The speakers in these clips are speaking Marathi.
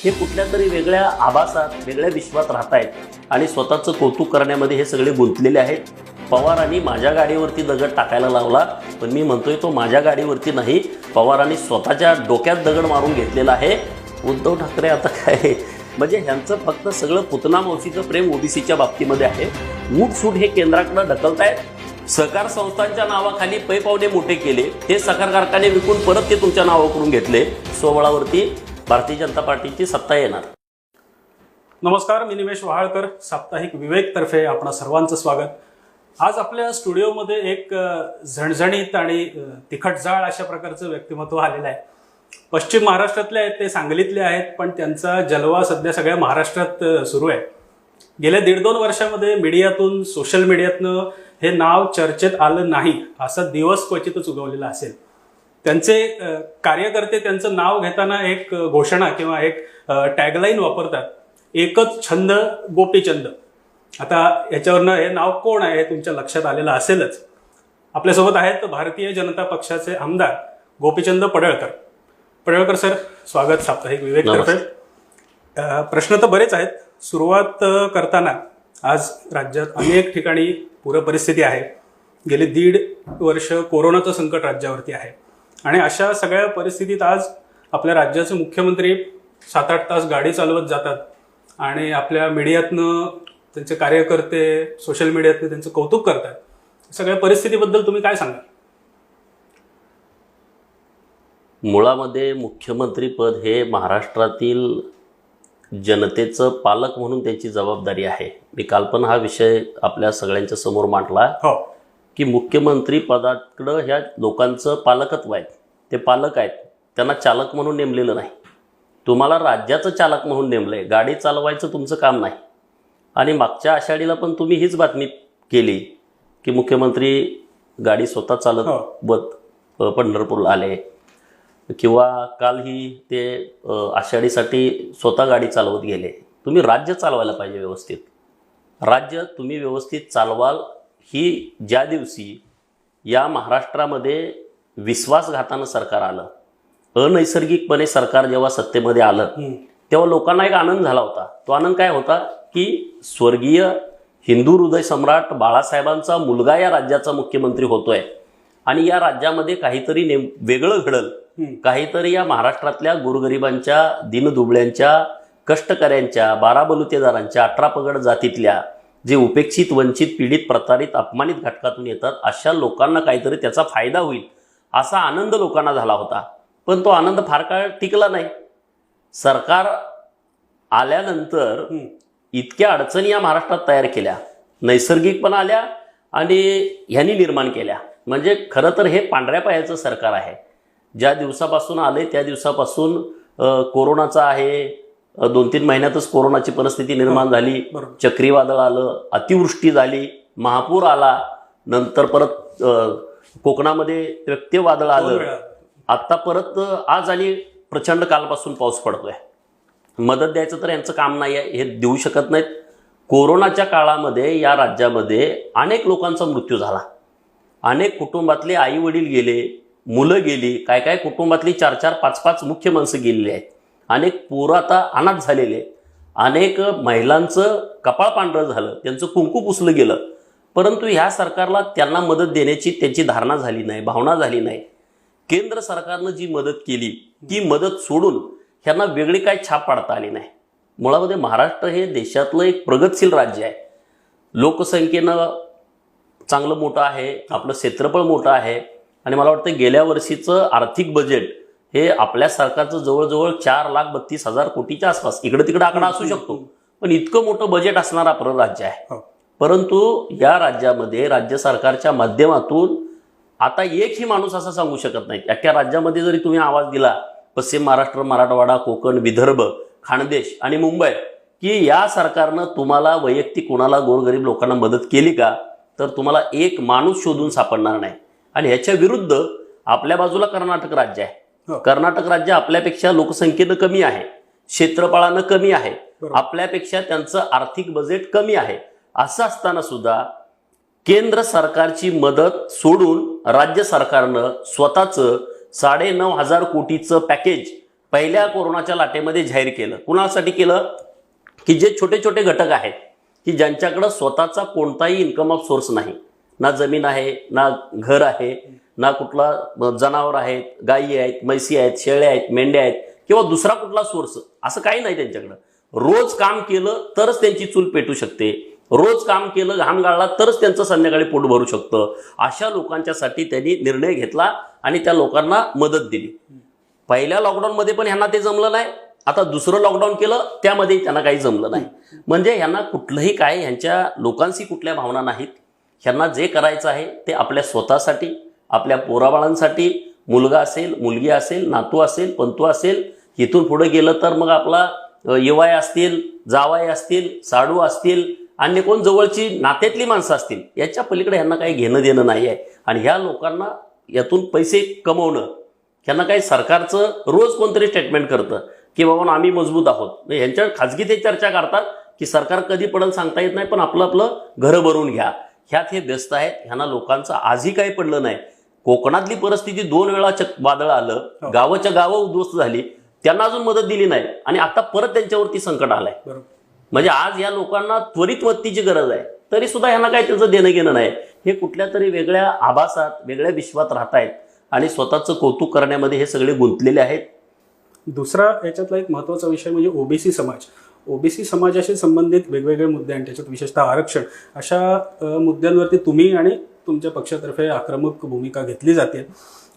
हे कुठल्या तरी वेगळ्या आभासात वेगळ्या विश्वात राहत आहेत आणि स्वतःचं कौतुक करण्यामध्ये हे सगळे गुंतलेले आहेत. पवारांनी माझ्या गाडीवरती दगड टाकायला लावला, पण मी म्हणतोय तो माझ्या गाडीवरती नाही, पवारांनी स्वतःच्या डोक्यात दगड मारून घेतलेला आहे. उद्धव ठाकरे आता काय म्हणजे ह्यांचं फक्त सगळं पुतना मावशीचं प्रेम ओबीसीच्या बाबतीमध्ये आहे. मूठसूट हे केंद्राकडे ढकलतायत. सहकार संस्थांच्या नावाखाली पै पावणे मोठे केले, हे सहकार कारखाने विकून परत ते तुमच्या नावावर करून घेतले. सोबळावरती भारतीय जनता पार्टीची सत्ता येणार. नमस्कार, मी निमेश वहाळकर. साप्ताहिक विवेक तर्फे आपणा सर्वांचं स्वागत. आज आपल्या स्टुडिओमध्ये एक झणझणीत आणि तिखटजाळ अशा प्रकारचं व्यक्तिमत्व आलेलं आहे. पश्चिम महाराष्ट्रातले आहेत, ते सांगलीतले आहेत, पण त्यांचा जलवा सध्या सगळ्या महाराष्ट्रात सुरू आहे. गेल्या 1.5-2 वर्षामध्ये मीडियातून, सोशल मीडियातनं हे नाव चर्चेत आलं नाही असा दिवस क्वचितच उगवलेला असेल. त्यांचे कार्यकर्ते त्यांचं नाव घेताना एक घोषणा किंवा एक टॅगलाईन वापरतात, एकच छंद गोपीचंद. आता याच्यावरनं हे नाव कोण आहे हे तुमच्या लक्षात आलेलं असेलच. आपल्यासोबत आहेत भारतीय जनता पक्षाचे आमदार गोपीचंद पडळकर. पडळकर सर, स्वागत साप्ताहिक विवेक तर्फे. प्रश्न तर बरेच आहेत. सुरुवात करताना आज राज्यात अनेक ठिकाणी पूर परिस्थिती आहे. गेली 1.5 वर्ष कोरोनाचं संकट राज्यावरती आहे आणि अशा सगळ्या परिस्थितीत आज आपल्या राज्याचे मुख्यमंत्री 7-8 तास गाडी चालवत जातात आणि आपल्या मीडियातनं त्यांचे कार्यकर्ते, सोशल मीडियातनं त्यांचं कौतुक करतात. सगळ्या परिस्थितीबद्दल तुम्ही काय सांगाल? मुळामध्ये मुख्यमंत्री पद हे महाराष्ट्रातील जनतेचं पालक म्हणून त्यांची जबाबदारी आहे. मी काल पण हा विषय आपल्या सगळ्यांच्या समोर मांडला की मुख्यमंत्री पदाकडं ह्या लोकांचं पालकत्व आहे. ते पालक आहेत, त्यांना चालक म्हणून नेमलेलं नाही. तुम्हाला राज्याचं चालक म्हणून नेमलंय, गाडी चालवायचं तुमचं काम नाही. आणि मागच्या आषाढीला पण तुम्ही हीच बातमी केली की मुख्यमंत्री गाडी स्वतः चालत पंढरपूरला आले, किंवा कालही ते आषाढीसाठी स्वतः गाडी चालवत गेले. तुम्ही राज्य चालवायला पाहिजे व्यवस्थित. राज्य तुम्ही व्यवस्थित चालवाल ही ज्या दिवशी या महाराष्ट्रामध्ये विश्वासघातानं सरकार आलं, अनैसर्गिकपणे सरकार जेव्हा सत्तेमध्ये आलं, तेव्हा लोकांना एक आनंद झाला होता. तो आनंद काय होता की स्वर्गीय हिंदू हृदय सम्राट बाळासाहेबांचा मुलगा या राज्याचा मुख्यमंत्री होतोय आणि या राज्यामध्ये काहीतरी वेगळं घडल, काहीतरी या महाराष्ट्रातल्या गोरगरिबांच्या, दीनदुबळ्यांच्या, कष्टकऱ्यांच्या, 12 बलुतेदारांच्या, 18 पगड जातीतल्या, जे उपेक्षित, वंचित, पीडित, प्रतारित, अपमानित घटकातून येतात, अशा लोकांना काहीतरी त्याचा फायदा होईल असा आनंद लोकांना झाला होता. पण तो आनंद फार काळ टिकला नाही. सरकार आल्यानंतर इतक्या अडचणी या महाराष्ट्रात तयार केल्या, नैसर्गिक पण आल्या आणि ह्यांनी निर्माण केल्या. म्हणजे खरं तर हे पांढऱ्या पायाचं सरकार आहे. ज्या दिवसापासून आले त्या दिवसापासून कोरोनाचा आहे, 2-3 महिन्यातच कोरोनाची परिस्थिती निर्माण झाली. चक्रीवादळ आलं, अतिवृष्टी झाली, महापूर आला, नंतर परत कोकणामध्ये चक्रीवादळ आलं, आत्ता परत आज आणि प्रचंड कालपासून पाऊस पडतोय. मदत द्यायचं तर यांचं काम नाही आहे, हे देऊ शकत नाहीत. कोरोनाच्या काळामध्ये या राज्यामध्ये अनेक लोकांचा मृत्यू झाला, अनेक कुटुंबातले आई वडील गेले, मुलं गेली, काय काय कुटुंबातली 4-4, 5-5 मुख्य माणसं गेलेली आहेत. अनेक पोरं आता अनाथ झालेले, अनेक महिलांचं कपाळ पांढरं झालं, त्यांचं कुंकू पुसलं गेलं. परंतु ह्या सरकारला त्यांना मदत देण्याची त्यांची धारणा झाली नाही, भावना झाली नाही. केंद्र सरकारनं जी मदत केली ती मदत सोडून ह्यांना वेगळी काय छाप पाडता आली नाही. मुळामध्ये महाराष्ट्र हे देशातलं एक प्रगतशील राज्य आहे. लोकसंख्येनं चांगलं मोठं आहे, आपलं क्षेत्रफळ मोठं आहे आणि मला वाटतं गेल्या वर्षीचं आर्थिक बजेट हे आपल्या सरकारचं जवळजवळ 4,32,000 कोटीच्या आसपास, इकडं तिकडं आकडा असू शकतो, पण इतकं मोठं बजेट असणारं आपलं राज्य आहे. परंतु या राज्यामध्ये राज्य सरकारच्या माध्यमातून आता एकही माणूस असं सांगू शकत नाही, अख्ख्या राज्यामध्ये जरी तुम्ही आवाज दिला, पश्चिम महाराष्ट्र, मराठवाडा, कोकण, विदर्भ, खानदेश आणि मुंबई, की या सरकारनं तुम्हाला वैयक्तिक कोणाला गोरगरीब लोकांना मदत केली का, तर तुम्हाला एक माणूस शोधून सापडणार नाही. आणि ह्याच्या विरुद्ध आपल्या बाजूला कर्नाटक राज्य आहे. कर्नाटक राज्य आपल्यापेक्षा लोकसंख्येनं कमी आहे, क्षेत्रफळानं कमी आहे, आपल्यापेक्षा त्यांचं आर्थिक बजेट कमी आहे. असं असताना सुद्धा केंद्र सरकारची मदत सोडून राज्य सरकारनं स्वतःचं 9,500 कोटीचं पॅकेज पहिल्या कोरोनाच्या लाटेमध्ये जाहीर केलं. कुणासाठी केलं? की जे छोटे छोटे घटक आहेत की ज्यांच्याकडे स्वतःचा कोणताही इन्कम ऑफ सोर्स नाही, ना जमीन आहे, ना घर आहे, ना कुठला जनावर आहेत, गायी आहेत, म्हैसी आहेत, शेळ्या आहेत, मेंढ्या आहेत किंवा दुसरा कुठला सोर्स, असं काही नाही त्यांच्याकडं. रोज काम केलं तरच त्यांची चूल पेटू शकते, रोज काम केलं, घाम गाळला तरच त्यांचं संध्याकाळी पोट भरू शकतं. अशा लोकांच्यासाठी त्यांनी निर्णय घेतला आणि त्या लोकांना मदत दिली. पहिल्या लॉकडाऊनमध्ये पण ह्यांना ते जमलं नाही. आता दुसरं लॉकडाऊन केलं, त्यामध्ये त्यांना काही जमलं नाही. म्हणजे ह्यांना कुठलंही काय, ह्यांच्या लोकांशी कुठल्या भावना नाहीत. ह्यांना जे करायचं आहे ते आपल्या स्वतःसाठी, आपल्या पोराबाळांसाठी, मुलगा असेल, मुलगी असेल, नातू असेल, पंतू असेल, इथून पुढे गेलं तर मग आपला येवाय असतील, जावाय असतील, साडू असतील, अन्य कोण जवळची नात्यातली माणसं असतील, याच्या पलीकडे ह्यांना काही घेणं देणं नाही आहे. आणि ह्या लोकांना यातून पैसे कमवणं, ह्यांना काही सरकारचं रोज कोणतरी स्टेटमेंट करतं की बाबा आम्ही मजबूत आहोत. ह्यांच्या खाजगी ते चर्चा करतात की सरकार कधी पडेल सांगता येत नाही, पण आपलं आपलं घरं भरून घ्या. ह्यात हे व्यस्त आहेत. ह्यांना लोकांचं आजही काही पडलं नाही. कोकणातली परिस्थिती 2 वेळा वादळ आलं, गावाच्या गावं उद्ध्वस्त झाली, त्यांना अजून मदत दिली नाही आणि आता परत त्यांच्यावरती संकट आलंय. म्हणजे आज या लोकांना त्वरित मदतीची गरज आहे, तरी सुद्धा ह्यांना काही त्याचं देणं घेणं नाही. हे कुठल्या तरी वेगळ्या आभासात, वेगळ्या विश्वात राहत आहेत आणि स्वतःचं कौतुक करण्यामध्ये हे सगळे गुंतलेले आहेत. दुसरा याच्यातला एक महत्त्वाचा विषय म्हणजे ओबीसी समाज. ओबीसी समाजाशी संबंधित वेगवेगळे मुद्दे आणि त्याच्यात विशेषतः आरक्षण अशा मुद्द्यांवरती तुम्ही आणि तुमच्या पक्षातर्फे आक्रमक भूमिका घेतली जाते.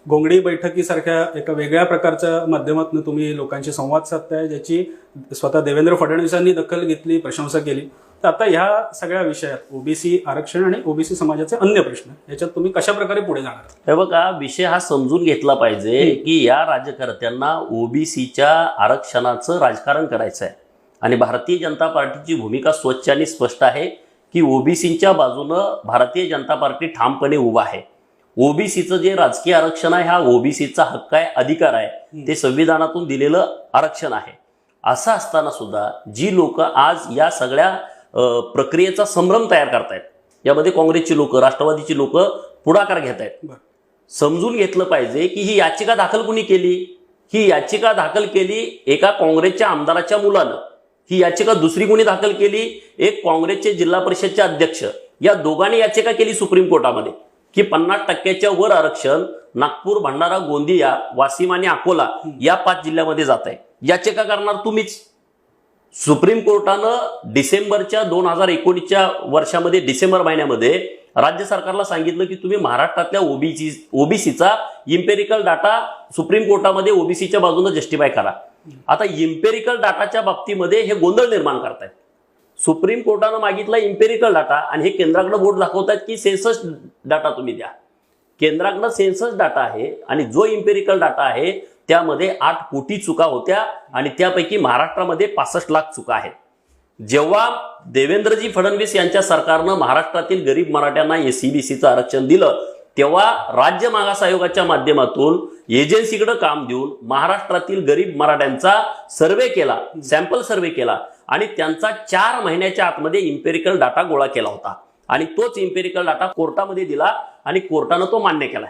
गोंगडी बैठकीसारख्या एका वेगळ्या प्रकारच्या माध्यमातून तुम्ही लोकांशी संवाद साधताय, ज्याची स्वतः देवेंद्र फडणवीसांनी दखल घेतली, प्रशंसा केली. तर आता ह्या सगळ्या विषयात ओबीसी आरक्षण आणि ओबीसी समाजाचे अन्य प्रश्न, याच्यात तुम्ही कशा प्रकारे पुढे जाणार? हे बघा, विषय हा समजून घेतला पाहिजे की या राज्यकर्त्यांना ओबीसीच्या आरक्षणाचं राजकारण करायचं आहे आणि भारतीय जनता पार्टीची भूमिका स्वच्छ आणि स्पष्ट आहे की ओबीसीच्या बाजूनं भारतीय जनता पार्टी ठामपणे उभा आहे. ओबीसीचं जे राजकीय आरक्षण आहे हा ओबीसीचा हक्क आहे, अधिकार आहे, ते संविधानातून दिलेलं आरक्षण आहे. असं असताना सुद्धा जी लोक आज या सगळ्या प्रक्रियेचा संभ्रम तयार करतायत, यामध्ये काँग्रेसची लोक, राष्ट्रवादीची लोक पुढाकार घेत आहेत. समजून घेतलं पाहिजे की ही याचिका दाखल कुणी केली? ही याचिका दाखल केली एका काँग्रेसच्या आमदाराच्या मुलानं. ही याचिका दुसरी कोणी दाखल केली? एक काँग्रेसचे जिल्हा परिषदचे अध्यक्ष. या दोघांनी याचिका केली सुप्रीम कोर्टामध्ये की 50% वर आरक्षण नागपूर, भंडारा, गोंदिया, वाशिम आणि अकोला या 5 जिल्ह्यामध्ये जात आहे. याचिका करणार तुम्हीच. सुप्रीम कोर्टानं डिसेंबरच्या 2019च्या वर्षामध्ये डिसेंबर महिन्यामध्ये राज्य सरकारला सांगितलं की तुम्ही महाराष्ट्रातल्या ओबीसीचा इम्पेरिकल डाटा सुप्रीम कोर्टामध्ये ओबीसीच्या बाजूने जस्टिफाय करा. आता इम्पेरिकल डाटाच्या बाबतीमध्ये हे गोंधळ निर्माण करतायत. सुप्रीम कोर्टानं मागितला इम्पेरिकल डाटा आणि हे केंद्राकडे बोर्ड दाखवतात की सेन्सस डाटा तुम्ही द्या. केंद्राकडे सेन्सस डाटा आहे आणि जो इम्पेरिकल डाटा आहे त्यामध्ये 8 कोटी चुका होत्या आणि त्यापैकी महाराष्ट्रामध्ये 65 लाख चुका आहेत. जेव्हा देवेंद्रजी फडणवीस यांच्या सरकारनं महाराष्ट्रातील गरीब मराठ्यांना एससीबीसीचं आरक्षण दिलं, तेव्हा राज्य मागास आयोगाच्या माध्यमातून एजन्सीकडे काम देऊन महाराष्ट्रातील गरीब मराठ्यांचा सर्वे केला, सॅम्पल सर्वे केला आणि त्यांचा 4 महिन्याच्या आतमध्ये इम्पेरिकल डाटा गोळा केला होता आणि तोच इम्पेरिकल डाटा कोर्टामध्ये दिला आणि कोर्टानं तो मान्य केला.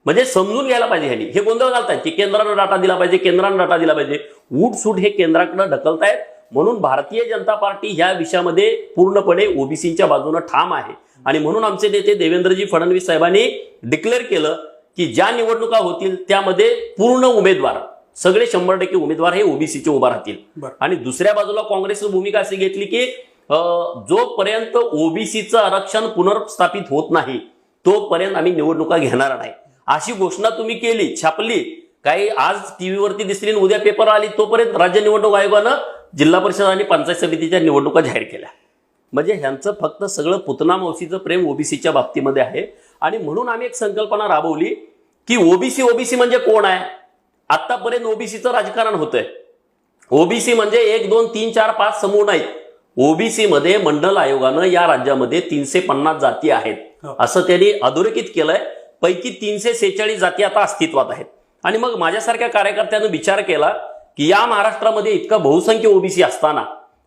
म्हणजे समजून घ्यायला पाहिजे ह्यांनी. हे गोंधळ घालतायत की केंद्रानं डाटा दिला पाहिजे, केंद्रानं डाटा दिला पाहिजे. उठसूट हे केंद्राकडे ढकलतायत. म्हणून भारतीय जनता पार्टी ह्या विषयामध्ये पूर्णपणे ओबीसीच्या बाजूने ठाम आहे आणि म्हणून आमचे नेते देवेंद्रजी फडणवीस साहेबांनी डिक्लेअर केलं की ज्या निवडणुका होतील त्यामध्ये पूर्ण उमेदवार, सगळे 100% उमेदवार हे ओबीसीचे उभा राहतील. आणि दुसऱ्या बाजूला काँग्रेसची भूमिका अशी घेतली की जोपर्यंत ओबीसीचं आरक्षण पुनर्स्थापित होत नाही तोपर्यंत आम्ही निवडणुका घेणार नाही, अशी घोषणा तुम्ही केली, छापली. काही आज टीव्हीवरती दिसली, उद्या पेपर आली, तोपर्यंत राज्य निवडणूक आयोगानं जिल्हा परिषद आणि पंचायत समितीच्या निवडणुका जाहीर केल्या. म्हणजे ह्यांचं फक्त सगळं पुतना मावशीचं प्रेम ओबीसीच्या बाबतीमध्ये आहे. आणि म्हणून आम्ही एक संकल्पना राबवली की ओबीसी म्हणजे कोण आहे? आतापर्यंत ओबीसीचं राजकारण होतंय. ओबीसी म्हणजे 1, 2, 3, 4, 5 समूह नाहीत. ओबीसी मध्ये मंडल आयोगानं या राज्यामध्ये 350 जाती आहेत असं त्यांनी अधोरेखित केलंय. पैकी 346 जाती आता अस्तित्वात आहेत. आणि मग माझ्यासारख्या कार्यकर्त्यानं विचार केला की या महाराष्ट्रामध्ये इतका बहुसंख्य ओबीसी असताना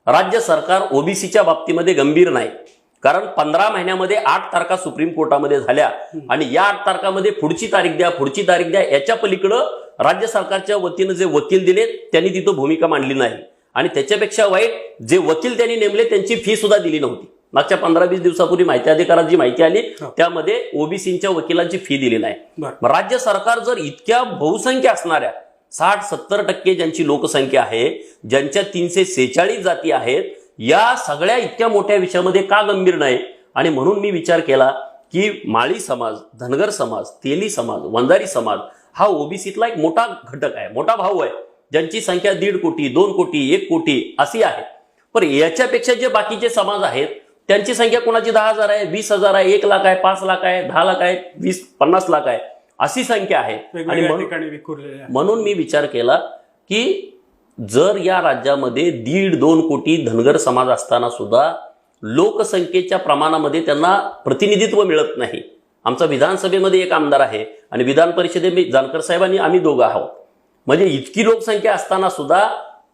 राज्य सरकार ओबीसीच्या बाबतीमध्ये गंभीर नाही. कारण 15 महिन्यामध्ये 8 तारखा सुप्रीम कोर्टामध्ये झाल्या आणि या 8 तारखामध्ये पुढची तारीख द्या याच्या पलीकडं राज्य सरकारच्या वतीनं जे वकील दिले त्यांनी तिथं भूमिका मांडली नाही. आणि त्याच्यापेक्षा वाईट, जे वकील त्यांनी नेमले त्यांची फी सुद्धा दिली नव्हती. मागच्या 15-20 दिवसापूर्वी माहिती अधिकारात जी माहिती आली त्यामध्ये ओबीसीच्या वकिलांची फी दिली नाही. राज्य सरकार जर इतक्या बहुसंख्य असणाऱ्या 60-70% ज्यांची लोकसंख्या आहे, ज्यांच्या 346 जाती आहेत, या सगळ्या इतक्या मोठ्या विषयामध्ये का गंभीर नाही? आणि म्हणून मी विचार केला की माळी समाज, धनगर समाज, तेली समाज, वंजारी समाज हा ओबीसीतला एक मोठा घटक आहे, मोठा भाऊ आहे, ज्यांची संख्या 1.5 कोटी, 2 कोटी, 1 कोटी अशी आहे. पण याच्यापेक्षा जे बाकीचे समाज आहेत त्यांची संख्या कोणाची 10,000 आहे, 20,000 आहे, 1 लाख आहे, 5 लाख आहे, 10 लाख आहे, 20-50 लाख आहे, अशी संख्या आहे. आणि म्हणून मी विचार केला की जर या राज्यामध्ये 1.5-2 कोटी धनगर समाज असताना सुद्धा लोकसंख्येच्या प्रमाणामध्ये त्यांना प्रतिनिधित्व मिळत नाही. आमचा विधानसभेमध्ये एक आमदार आहे आणि विधान परिषदेमध्ये जानकर साहेब आणि आम्ही दोघं आहोत. म्हणजे इतकी लोकसंख्या असताना सुद्धा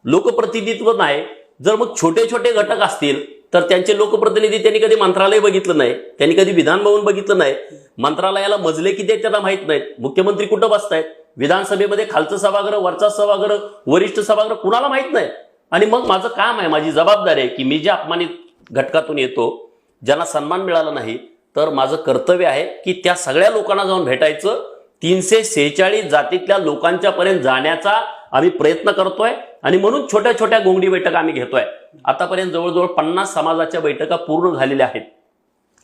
लोकप्रतिनिधित्व नाही. जर मग छोटे छोटे घटक असतील तर त्यांचे लोकप्रतिनिधी त्यांनी कधी मंत्रालय बघितलं नाही, त्यांनी कधी विधान भवन बघितलं नाही, मंत्रालयाला मजले किती आहेत त्यांना माहित नाहीत, मुख्यमंत्री कुठं बसतायत, विधानसभेमध्ये खालचं सभागृह, वरचा सभागृह, वरिष्ठ सभागृह कुणाला माहित नाही. आणि मग माझं काम आहे, माझी जबाबदारी आहे की मी ज्या अपमानित घटकातून येतो, ज्यांना सन्मान मिळाला नाही, तर माझं कर्तव्य आहे की त्या सगळ्या लोकांना जाऊन भेटायचं. 346 जातीतल्या लोकांच्या पर्यंत जाण्याचा आम्ही प्रयत्न करतोय आणि म्हणून छोट्या छोट्या गोंगडी बैठका आम्ही घेतोय. आतापर्यंत जवळजवळ 50 समाजाच्या बैठका पूर्ण झालेल्या आहेत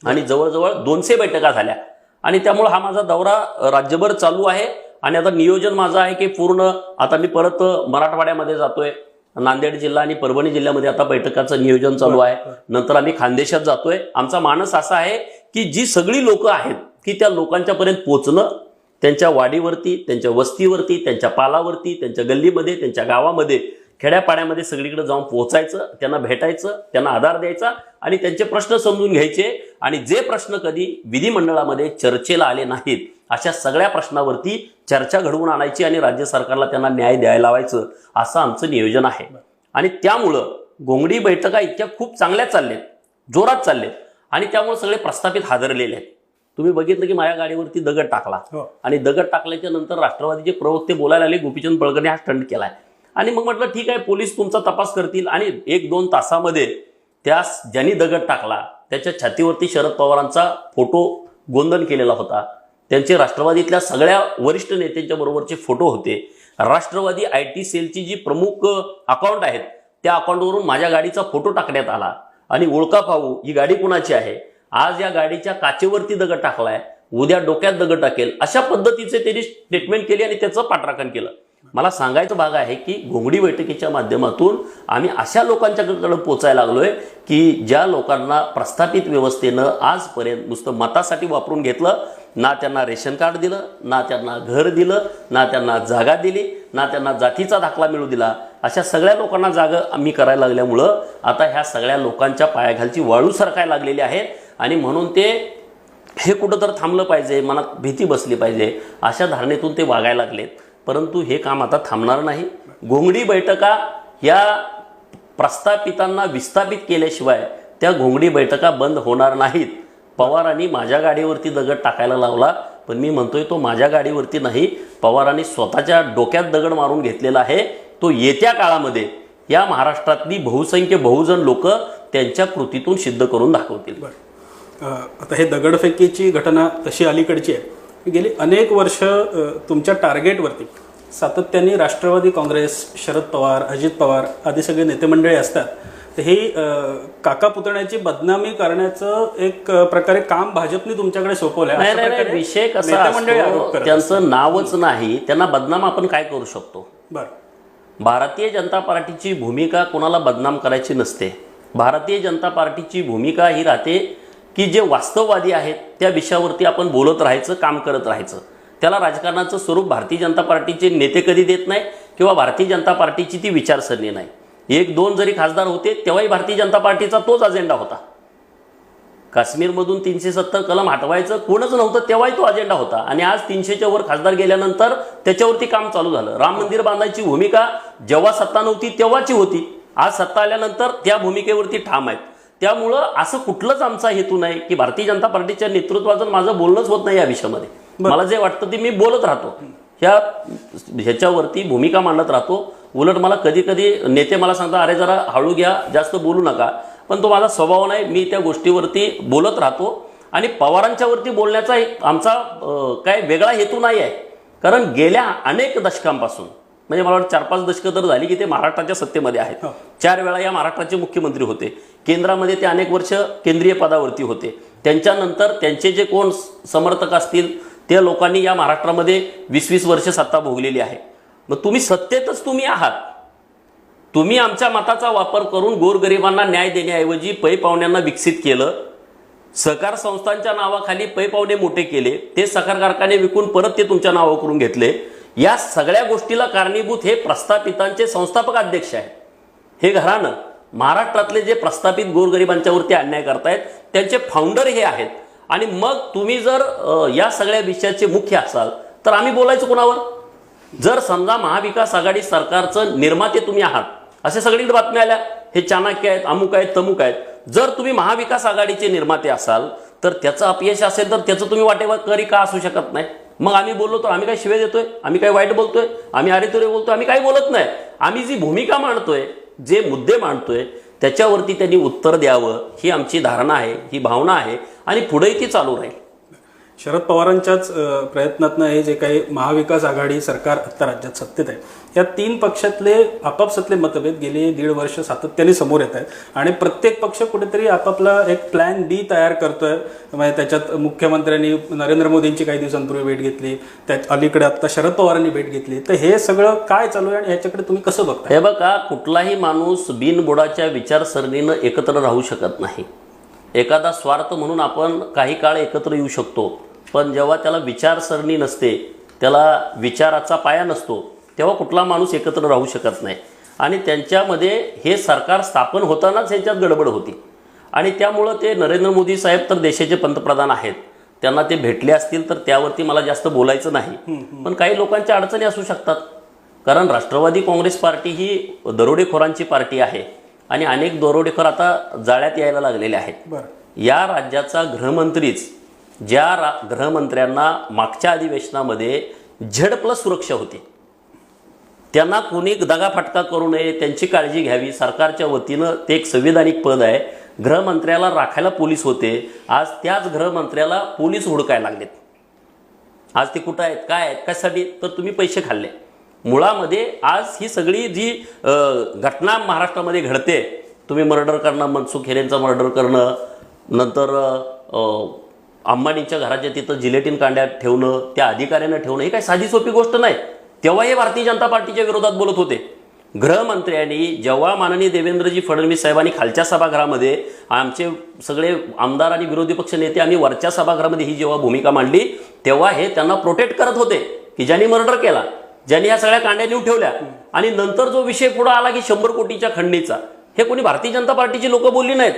आणि जवळजवळ 200 बैठका झाल्या. आणि त्यामुळे हा माझा दौरा राज्यभर चालू आहे. आणि आता नियोजन माझं आहे की पूर्ण आता मी परत मराठवाड्यामध्ये जातोय, नांदेड जिल्हा आणि परभणी जिल्ह्यामध्ये आता बैठकाचं नियोजन चालू आहे. नंतर आम्ही खानदेशात जातोय. आमचा मानस असा आहे की जी सगळी लोक आहेत की त्या लोकांच्या पर्यंत पोहोचणं, त्यांच्या वाडीवरती, त्यांच्या वस्तीवरती, त्यांच्या पालावरती, त्यांच्या गल्लीमध्ये, त्यांच्या गावामध्ये, खेड्यापाड्यामध्ये सगळीकडे जाऊन पोहोचायचं, त्यांना भेटायचं, त्यांना आधार द्यायचा आणि त्यांचे प्रश्न समजून घ्यायचे. आणि जे प्रश्न कधी विधिमंडळामध्ये चर्चेला आले नाहीत अशा सगळ्या प्रश्नावरती चर्चा घडवून आणायची आणि राज्य सरकारला त्यांना न्याय द्यायला लावायचं, असं आमचं नियोजन आहे. आणि त्यामुळं घोंगडी बैठका इतक्या खूप चांगल्या चाललेत, जोरात चाललेत आणि त्यामुळे सगळे प्रस्थापित हादरलेले आहेत. तुम्ही बघितलं की माझ्या गाडीवरती दगड टाकला आणि दगड टाकल्याच्या नंतर राष्ट्रवादीचे प्रवक्ते बोलायला आले, गोपीचंद पळकरने हा स्टंट केलाय. आणि मग म्हटलं ठीक आहे, पोलीस तुमचा तपास करतील. आणि 1-2 तासामध्ये त्या ज्यांनी दगड टाकला त्याच्या छातीवरती शरद पवारांचा फोटो गोंदन केलेला होता, त्यांचे राष्ट्रवादीतल्या सगळ्या वरिष्ठ नेत्यांच्या बरोबरचे फोटो होते. राष्ट्रवादी IT सेलची जी प्रमुख अकाउंट आहेत त्या अकाउंटवरून माझ्या गाडीचा फोटो टाकण्यात आला आणि ओळखा पाहू ही गाडी कुणाची आहे, आज या गाडीच्या काचेवरती दगड टाकलाय, उद्या डोक्यात दगड टाकेल, अशा पद्धतीचे त्यांनी स्टेटमेंट केली आणि त्याचं पाठराखण केलं. मला सांगायचं भाग आहे की घोंगडी बैठकीच्या माध्यमातून आम्ही अशा लोकांच्याकडे पोचायला लागलोय की ज्या लोकांना प्रस्थापित व्यवस्थेनं आजपर्यंत नुसतं मतासाठी वापरून घेतलं, ना त्यांना रेशन कार्ड दिलं, ना त्यांना घर दिलं, ना त्यांना जागा दिली, ना त्यांना जातीचा दाखला मिळू दिला. अशा सगळ्या लोकांना जागा आम्ही करायला लागल्यामुळं आता ह्या सगळ्या लोकांच्या पायाखालची वाळू सरकायला लागलेली आहे. आणि म्हणून ते हे कुठं तर थांबलं पाहिजे, मनात भीती बसली पाहिजे, अशा धारणेतून ते वागायला लागलेत. परंतु हे काम आता थांबणार नाही. घोंगडी बैठका या प्रस्थापितांना विस्थापित केल्याशिवाय त्या घोंगडी बैठका बंद होणार नाहीत. पवारांनी माझ्या गाडीवरती दगड टाकायला लावला, पण मी म्हणतोय तो माझ्या गाडीवरती नाही, पवारांनी स्वतःच्या डोक्यात दगड मारून घेतलेला आहे. तो येत्या काळामध्ये या महाराष्ट्रातली बहुसंख्य बहुजन लोक त्यांच्या कृतीतून सिद्ध करून दाखवतील. आता हे दगडफेकीची घटना तशी अलीकडची आहे. गेली अनेक वर्ष तुमच्या टार्गेटवरती सातत्याने राष्ट्रवादी काँग्रेस, शरद पवार, अजित पवार आदी सगळे नेते मंडळी असतात. तर हे काका पुतण्याची बदनामी करण्याचं एक प्रकारे काम भाजपने तुमच्याकडे सोपवलं आहे. विषय कसा असतो, त्यांचं नावच नाही, त्यांना बदनाम आपण काय करू शकतो. भारतीय जनता पार्टीची भूमिका कोणाला बदनाम करायची नसते. भारतीय जनता पार्टीची भूमिका ही राहते की जे वास्तववादी आहेत त्या विषयावरती आपण बोलत राहायचं, काम करत राहायचं. त्याला राजकारणाचं स्वरूप भारतीय जनता पार्टीचे नेते कधी देत नाही किंवा भारतीय जनता पार्टीची ती विचारसरणी नाही. 1-2 जरी खासदार होते तेव्हाही भारतीय जनता पार्टीचा तोच अजेंडा होता. काश्मीरमधून 370 कलम हटवायचं कोणच नव्हतं तेव्हाही तो अजेंडा होता. आणि आज 300च्या वर खासदार गेल्यानंतर त्याच्यावरती काम चालू झालं. राम मंदिर बांधायची भूमिका जेव्हा सत्ता नव्हती तेव्हाची होती. आज सत्ता आल्यानंतर त्या भूमिकेवरती ठाम आहेत. त्यामुळं असं कुठलंच आमचा हेतू नाही की भारतीय जनता पार्टीच्या नेतृत्वाचं माझं बोलणंच होत नाही या विषयामध्ये. मला जे वाटतं ते मी बोलत राहतो, ह्याच्यावरती भूमिका मांडत राहतो. उलट मला कधी कधी नेते मला सांगतात, अरे जरा हळू घ्या, जास्त बोलू नका, पण तो माझा स्वभाव नाही. मी त्या गोष्टीवरती बोलत राहतो आणि पवारांच्या वरती बोलण्याचा आमचा काय वेगळा हेतू नाही आहे. कारण गेल्या अनेक दशकांपासून, म्हणजे मला वाटतं 4-5 दशकं तर झाली की ते महाराष्ट्राच्या सत्तेमध्ये आहेत. 4 वेळा या महाराष्ट्राचे मुख्यमंत्री होते. केंद्रामध्ये ते अनेक वर्ष केंद्रीय पदावरती होते. त्यांच्यानंतर त्यांचे जे कोण समर्थक असतील त्या लोकांनी या महाराष्ट्रामध्ये 20-20 वर्ष सत्ता भोगलेली आहे. मग तुम्ही सत्तेतच तुम्ही आहात. तुम्ही आमच्या मताचा वापर करून गोरगरिबांना न्याय देण्याऐवजी पै पाहुण्यांना विकसित केलं. सहकार संस्थांच्या नावाखाली पै पाहुणे मोठे केले. ते सहकार कारखाने विकून परत ते तुमच्या नावावर करून घेतले. या सगळ्या गोष्टीला कारणीभूत हे प्रस्थापितांचे संस्थापक अध्यक्ष आहेत. हे घराणं महाराष्ट्रातले जे प्रस्थापित गोरगरिबांच्यावरती अन्याय करतायत त्यांचे फाउंडर हे आहेत. आणि मग तुम्ही जर या सगळ्या विषयाचे मुख्य असाल तर आम्ही बोलायचं कोणावर? जर समजा महाविकास आघाडी सरकारचं निर्माते तुम्ही आहात, असे सगळीकडे बातम्या आल्या, हे चाणक्य आहेत, अमुक आहेत, तमुक आहेत. जर तुम्ही महाविकास आघाडीचे निर्माते असाल तर त्याचं अपयश असेल तर त्याचं तुम्ही वाटेकरी का असू शकत नाही? मग आम्ही बोललो तर आम्ही काय शिवे देतोय? आम्ही काय वाईट बोलतोय? आम्ही अरेतुरे बोलतोय? आम्ही काही बोलत नाही. आम्ही जी भूमिका मांडतोय, जे मुद्दे मांडतोय त्याच्यावरती त्यांनी उत्तर द्यावं, ही आमची धारणा आहे, ही भावना आहे आणि पुढेही ती चालू राहील. शरद पवारांच्याच प्रयत्नातनं हे जे काही महाविकास आघाडी सरकार आता राज्यात सत्तेत आहे, या 3 पक्षातले आपापसातले मतभेद गेले 1.5 वर्ष सातत्याने समोर येत आहेत. आणि प्रत्येक पक्ष कुठेतरी आपापला एक प्लॅन बी तयार करतोय. म्हणजे त्याच्यात मुख्यमंत्र्यांनी नरेंद्र मोदींची काही दिवसांपूर्वी भेट घेतली, त्यात अलीकडे आता शरद पवारांनी भेट घेतली. तर हे सगळं काय चालू आहे आणि ह्याच्याकडे तुम्ही कसं बघता? हे बघा, कुठलाही माणूस बिनबुडाच्या विचारसरणीनं एकत्र राहू शकत नाही. एखादा स्वार्थ म्हणून आपण काही काळ एकत्र येऊ शकतो, पण जेव्हा त्याला विचारसरणी नसते, त्याला विचाराचा पाया नसतो, तेव्हा कुठला माणूस एकत्र राहू शकत नाही. आणि त्यांच्यामध्ये हे सरकार स्थापन होतानाच ह्यांच्यात गडबड होती. आणि त्यामुळं ते नरेंद्र मोदी साहेब तर देशाचे पंतप्रधान आहेत, त्यांना ते भेटले असतील तर त्यावरती मला जास्त बोलायचं नाही. पण काही लोकांच्या अडचणी असू शकतात. कारण राष्ट्रवादी काँग्रेस पार्टी ही दरोडेखोरांची पार्टी आहे आणि अनेक दरोडेखोर आता जाळ्यात यायला लागलेले आहेत. या राज्याचा गृहमंत्रीच ज्या गृहमंत्र्यांना मागच्या अधिवेशनामध्ये Z+ सुरक्षा होती, त्यांना कोणी दगाफटका करू नये, त्यांची काळजी घ्यावी, सरकारच्या वतीनं ते एक संविधानिक पद आहे. गृहमंत्र्याला राखायला पोलीस होते, आज त्याच गृहमंत्र्याला पोलीस हुडकायला लागलेत. आज ते कुठं आहेत, काय आहेत, कशासाठी? तर तुम्ही पैसे खाल्ले. मुळामध्ये आज ही सगळी जी घटना महाराष्ट्रामध्ये घडते, तुम्ही मर्डर करणं, मनसुख हिरेंचं मर्डर करणं, नंतर अंबानीच्या घराच्या तिथं जिलेटिन कांड्यात ठेवणं, त्या अधिकाऱ्यांना ठेवणं, हे काही साधी सोपी गोष्ट नाही. तेव्हा हे भारतीय जनता पार्टीच्या विरोधात बोलत होते. गृहमंत्र्यांनी जेव्हा माननीय देवेंद्रजी फडणवीस साहेबांनी खालच्या सभागृहामध्ये, आमचे सगळे आमदार आणि विरोधी पक्ष नेते आम्ही वरच्या सभागृहामध्ये ही जेव्हा भूमिका मांडली, तेव्हा हे त्यांना प्रोटेक्ट करत होते की ज्यांनी मर्डर केला, ज्यांनी ह्या सगळ्या कांड्या नेऊन ठेवल्या. आणि नंतर जो विषय पुढे आला की 100 कोटीच्या खंडणीचा, हे कोणी भारतीय जनता पार्टीची लोक बोलली नाहीत.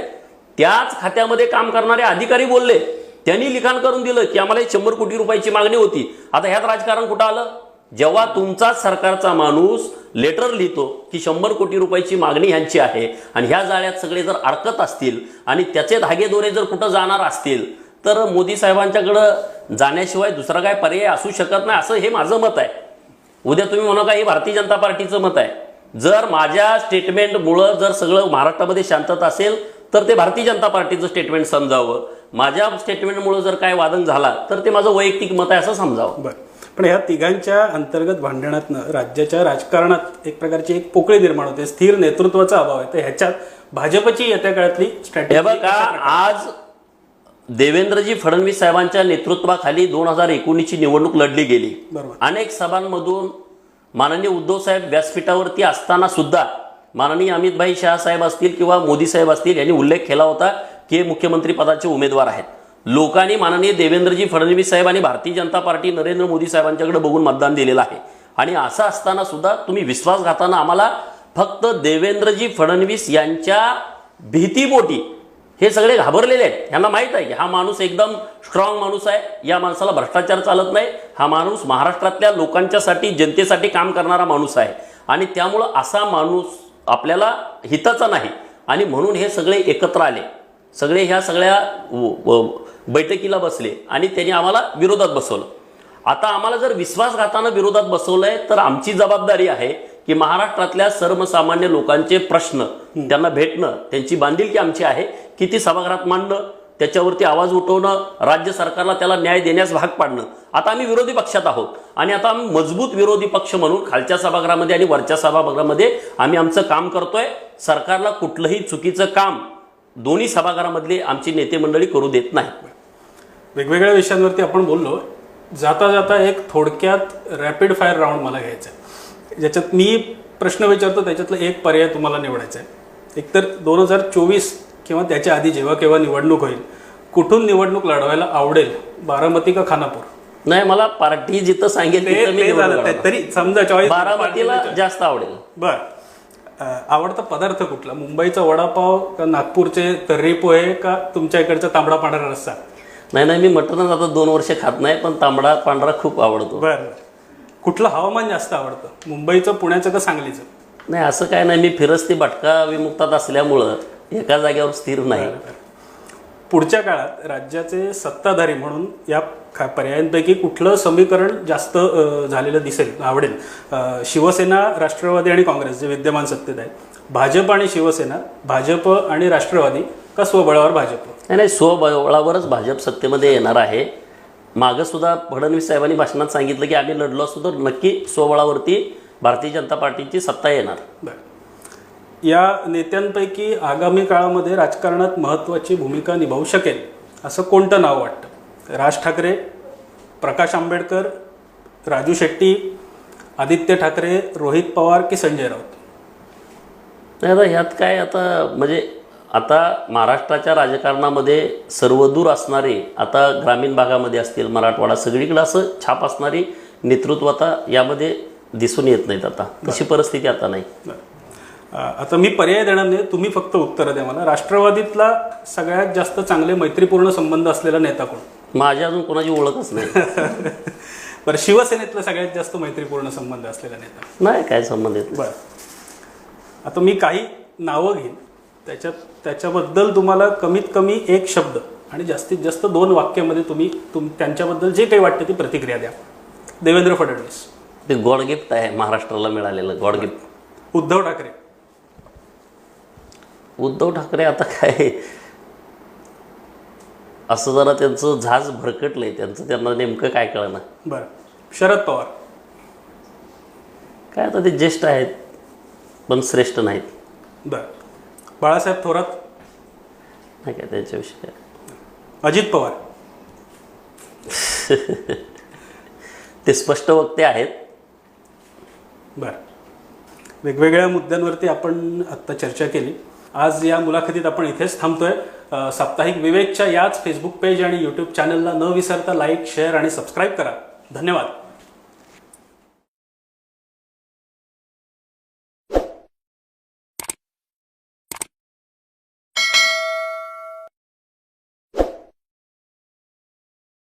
त्याच खात्यामध्ये काम करणारे अधिकारी बोलले. त्यांनी लिखाण करून दिलं की आम्हाला 100 कोटी रुपयाची मागणी होती. आता ह्यात राजकारण कुठं आलं? जेव्हा तुमचाच सरकारचा माणूस लेटर लिहितो की 100 कोटी रुपयाची मागणी ह्यांची आहे आणि ह्या जाळ्यात सगळे जर अडकत असतील आणि त्याचे धागेदोरे जर कुठं जाणार असतील तर मोदी साहेबांच्याकडं जाण्याशिवाय दुसरा काय पर्याय असू शकत नाही, असं हे माझं मत आहे. उद्या तुम्ही म्हणू का हे भारतीय जनता पार्टीचं मत आहे. जर माझ्या स्टेटमेंटमुळं जर सगळं महाराष्ट्रामध्ये शांतता असेल तर ते भारतीय जनता पार्टीचं स्टेटमेंट समजावं. माझ्या स्टेटमेंटमुळं जर काय वादन झाला तर ते माझं वैयक्तिक मत आहे असं समजावं. बरं, पण ह्या तिघांच्या अंतर्गत भांडणातनं राज्याच्या राजकारणात एक प्रकारची एक पोकळी निर्माण होते, स्थिर नेतृत्वाचा अभाव आहे. तर ह्याच्यात भाजपची येत्या काळातली स्ट्रॅटेजी बघा, आज देवेंद्रजी फडणवीस साहेबांच्या नेतृत्वाखाली 2019ची निवडणूक लढली गेली. अनेक सभांमधून माननीय उद्धव साहेब व्यासपीठावरती असताना सुद्धा माननीय अमितभाई शहा साहेब असतील किंवा मोदी साहेब असतील यांनी उल्लेख केला होता की मुख्यमंत्री पदाचे उमेदवार आहेत. लोकांनी माननीय देवेंद्रजी फडणवीस साहेब आणि भारतीय जनता पार्टी नरेंद्र मोदी साहेबांच्याकडे बघून मतदान दिलेलं आहे. आणि असं असताना सुद्धा तुम्ही विश्वासघातानं आम्हाला फक्त देवेंद्रजी फडणवीस यांच्या भीतीपोटी हे सगळे घाबरलेले आहेत. यांना माहीत आहे की हा माणूस एकदम स्ट्रॉंग माणूस आहे, या माणसाला भ्रष्टाचार चालत नाही, हा माणूस महाराष्ट्रातल्या लोकांच्यासाठी जनतेसाठी काम करणारा माणूस आहे. आणि त्यामुळं असा माणूस आपल्याला हिताचा नाही. आणि म्हणून हे सगळे एकत्र आले, सगळे ह्या सगळ्या बैठकीला बसले आणि त्यांनी आम्हाला विरोधात बसवलं. आता आम्हाला जर विश्वासघातानं विरोधात बसवलंय तर आमची जबाबदारी आहे की महाराष्ट्रातल्या सर्वसामान्य लोकांचे प्रश्न त्यांना भेटणं, त्यांची बांधिलकी आमची आहे की ती सभागृहात मांडणं, त्याच्यावरती आवाज उठवणं, राज्य सरकारला त्याला न्याय देण्यास भाग पाडणं. आता आम्ही विरोधी पक्षात आहोत आणि आता आम्ही मजबूत विरोधी पक्ष म्हणून खालच्या सभागृहामध्ये आणि वरच्या सभागृहामध्ये आम्ही आमचं काम करतोय. सरकारला कुठलंही चुकीचं काम दोन्ही सभागृहामधले आमची नेते मंडळी करू देत नाहीत. वेगवेगळ्या विषयांवरती आपण बोललो. जाता जाता एक थोडक्यात रॅपिड फायर राऊंड मला घ्यायचा आहे, ज्याच्यात मी प्रश्न विचारतो त्याच्यातला एक पर्याय तुम्हाला निवडायचा आहे. एकतर 2024 किंवा त्याच्या आधी जेव्हा केव्हा निवडणूक होईल, कुठून निवडणूक लढवायला आवडेल, बारामती का खानापूर? नाही, मला पार्टी जिथं सांगेल तिथं मी निवडून लढणार. तरी समजा चॉईस बारामतीला जास्त आवडेल. बर, आवडता पदार्थ कुठला? मुंबईचा वडापाव का नागपूरचे तर्री पोहे का तुमच्या इकडचा तांबडा पांढरा रस्सा? नाही, मी मटणच आता 2 वर्ष खात नाही, पण तांबडा पांढरा खूप आवडतो. बरं, कुठलं हवामान जास्त आवडतं, मुंबईचं, पुण्याचं का सांगलीचं? नाही, असं काय नाही, मी फिरस्ती भटका विमुक्तात असल्यामुळं एका जागेवर स्थिर नाही. पुढच्या काळात राज्याचे सत्ताधारी म्हणून या पर्यायांपैकी कुठलं समीकरण जास्त झालेलं दिसेल, आवडेल? शिवसेना, राष्ट्रवादी आणि काँग्रेस जे विद्यमान सत्तेत आहेत, भाजप आणि शिवसेना, भाजप आणि राष्ट्रवादी का स्वबळावर भाजप? नाही, स्वबळावरच भाजप सत्तेमध्ये येणार आहे. मागं सुद्धा फडणवीस साहेबांनी भाषणात सांगितलं की आम्ही लढलो असतो तर नक्की स्वबळावरती भारतीय जनता पार्टीची सत्ता येणार. बरं, या नेत्यांपैकी आगामी काळामध्ये राजकारणात महत्त्वाची भूमिका निभावू शकेल असं कोणतं नाव वाटतं? राज ठाकरे, प्रकाश आंबेडकर, राजू शेट्टी, आदित्य ठाकरे, रोहित पवार की संजय राऊत? नाही, आता ह्यात काय, आता म्हणजे आता महाराष्ट्राच्या राजकारणामध्ये सर्वदूर असणारे, आता ग्रामीण भागामध्ये असतील, मराठवाडा, सगळीकडे असं छाप असणारी नेतृत्व आता यामध्ये दिसून येत नाहीत. आता तशी परिस्थिती आता नाही. आता मी पर्याय देणार नाही, तुम्ही फक्त उत्तर द्या मला. राष्ट्रवादीतला सगळ्यात जास्त चांगले मैत्रीपूर्ण संबंध असलेला नेता कोण? माझ्या अजून कोणाची ओळखच नाही. बरं, शिवसेनेतला सगळ्यात जास्त मैत्रीपूर्ण संबंध असलेला नेता? नाही, काय संबंध येत. बरं, आता मी काही नावं घेईन, त्याच्याबद्दल तुम्हाला कमीत कमी एक शब्द आणि जास्तीत जास्त 2 वाक्यामध्ये तुम्ही त्यांच्याबद्दल जे काही वाटतं ती प्रतिक्रिया द्या. देवेंद्र फडणवीस. ते गॉड गिफ्ट आहे महाराष्ट्राला मिळालेलं, गॉड गिफ्ट. उद्धव ठाकरे. उद्धव ठाकरे आता काय असं जरा त्यांचं झाज भरकटलंय, त्यांना नेमकं काय कळलं. बरं, शरद पवार. काय आता ते ज्येष्ठ आहेत पण श्रेष्ठ नाहीत. बरं, बाळासाहेब थोरात. नाही काय त्यांच्याविषयी. अजित पवार. ते स्पष्ट वक्ते आहेत. बरं, वेगवेगळ्या मुद्द्यांवरती आपण आत्ता चर्चा केली. आज या मुलाखतीत आपण इथेच थांबतोय. साप्ताहिक विवेकच्या याच फेसबुक पेज आणि यूट्यूब चॅनलला न विसरता लाईक, शेअर आणि सबस्क्राईब करा. धन्यवाद.